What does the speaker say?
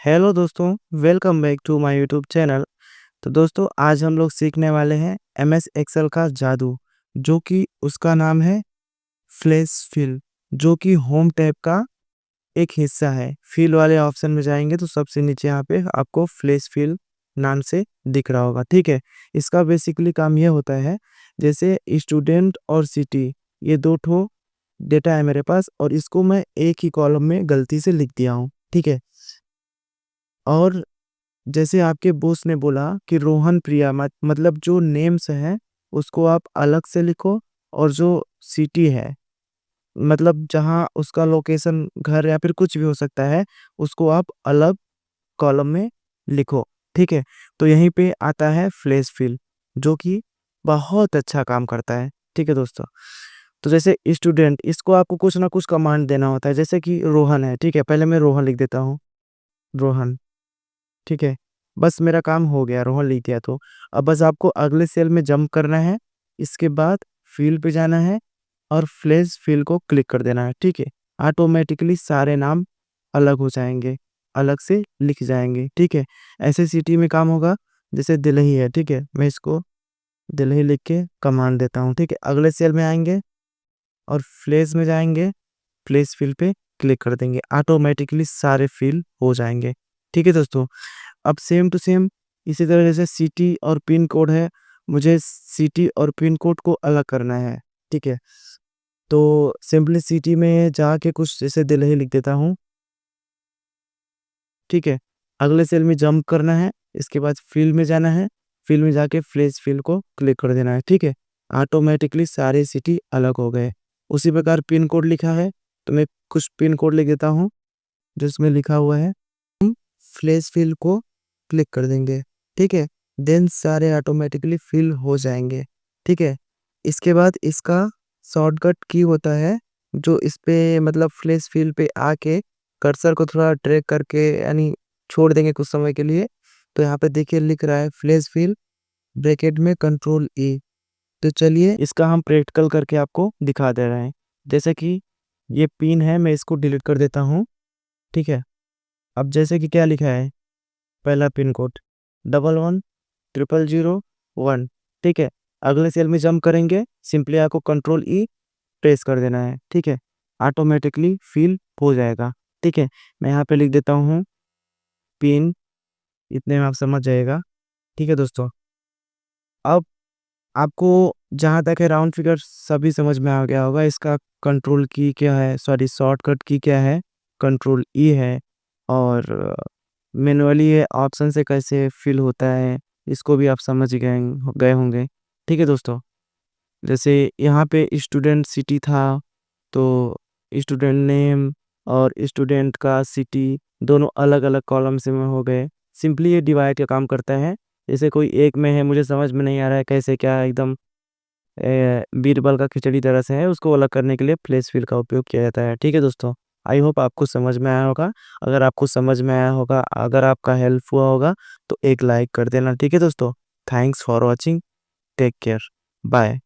Hello दोस्तों, welcome back to my YouTube channel. तो दोस्तों आज हम लोग सीखने वाले हैं एमएस एक्सेल का जादू, जो कि उसका नाम है फ्लैश फिल, जो कि होम टैब का एक हिस्सा है। फिल वाले ऑप्शन में जाएंगे तो सबसे नीचे यहाँ पे आपको फ्लैश फिल नाम से दिख रहा होगा। ठीक है, इसका बेसिकली काम ये होता है, जैसे स्टूडेंट और सिटी, ये दो ठो डेटा है मेरे पास और इसको मैं एक ही कॉलम में गलती से लिख दिया हूँ। ठीक है, और जैसे आपके बॉस ने बोला कि रोहन प्रिया मतलब जो नेम्स है उसको आप अलग से लिखो, और जो सिटी है मतलब जहाँ उसका लोकेशन घर या फिर कुछ भी हो सकता है, उसको आप अलग कॉलम में लिखो। ठीक है, तो यहीं पे आता है फ्लैश फिल, जो कि बहुत अच्छा काम करता है। ठीक है दोस्तों, तो जैसे स्टूडेंट, इसको आपको कुछ ना कुछ कमांड देना होता है। जैसे कि रोहन है, ठीक है, पहले मैं रोहन लिख देता हूँ, रोहन। ठीक है, बस मेरा काम हो गया, रोहन लिख दिया। तो अब बस आपको अगले सेल में जंप करना है, इसके बाद फिल पे जाना है और फ्लैश फिल को क्लिक कर देना है। ठीक है, ऑटोमेटिकली सारे नाम अलग हो जाएंगे, अलग से लिख जाएंगे। ठीक है, ऐसे सिटी में काम होगा। जैसे दिल्ली है, ठीक है, मैं इसको दिल्ली लिख के कमांड देता हूँ। ठीक है, अगले सेल में आएंगे और फ्लैश में जाएंगे, फ्लैश फिल पे क्लिक कर देंगे, ऑटोमेटिकली सारे फिल हो जाएंगे। ठीक है दोस्तों, अब सेम टू सेम इसी तरह जैसे सिटी और पिन कोड है, मुझे सिटी और पिन कोड को अलग करना है। ठीक है, तो सिंपली सिटी में जाके कुछ जैसे दिल्ली लिख देता हूँ। ठीक है, अगले सेल में जंप करना है, इसके बाद फिल में जाना है, फिल में जाके फ्लैश फिल को क्लिक कर देना है। ठीक है, ऑटोमेटिकली सारे सिटी अलग हो गए। उसी प्रकार पिन कोड लिखा है, तो मैं कुछ पिन कोड लिख देता हूँ जिसमें लिखा हुआ है, फ्लैश फिल को क्लिक कर देंगे। ठीक है, देन सारे ऑटोमेटिकली फिल हो जाएंगे। ठीक है, इसके बाद इसका शॉर्टकट की होता है, जो इस पे मतलब फ्लैश फिल पे आके कर्सर को थोड़ा ड्रैग करके यानी छोड़ देंगे कुछ समय के लिए। तो यहाँ पे देखिए लिख रहा है फ्लैश फिल ब्रैकेट में कंट्रोल ई। तो चलिए इसका हम प्रैक्टिकल करके आपको दिखा दे रहे हैं। जैसे कि ये पिन है, मैं इसको डिलीट कर देता हूँ। ठीक है, अब जैसे कि क्या लिखा है, पहला पिन कोड 110001। ठीक है, अगले सेल में जंप करेंगे, सिंपली आपको कंट्रोल ई प्रेस कर देना है। ठीक है, ऑटोमेटिकली फिल हो जाएगा। ठीक है, मैं यहाँ पे लिख देता हूँ पिन, इतने में आप समझ जाएगा। ठीक है दोस्तों, अब आपको जहाँ तक है राउंड फिगर सभी समझ में आ गया होगा। इसका कंट्रोल की क्या है, सॉरी शॉर्टकट की क्या है, कंट्रोल ई है। और मैनुअली ये ऑप्शन से कैसे फिल होता है, इसको भी आप समझ गए गए होंगे। ठीक है दोस्तों, जैसे यहाँ पे स्टूडेंट सिटी था, तो स्टूडेंट नेम और स्टूडेंट का सिटी दोनों अलग अलग कॉलम्स में हो गए। सिंपली ये डिवाइड का काम करता है। जैसे कोई एक में है, मुझे समझ में नहीं आ रहा है कैसे क्या, एकदम बीरबल का खिचड़ी तरह से है, उसको अलग करने के लिए फ्लैश फिल का उपयोग किया जाता है। ठीक है दोस्तों, आई होप आपको समझ में आया होगा। अगर आपको समझ में आया होगा, अगर आपका हेल्प हुआ होगा, तो एक लाइक कर देना। ठीक है दोस्तों, thanks for watching, take care, bye.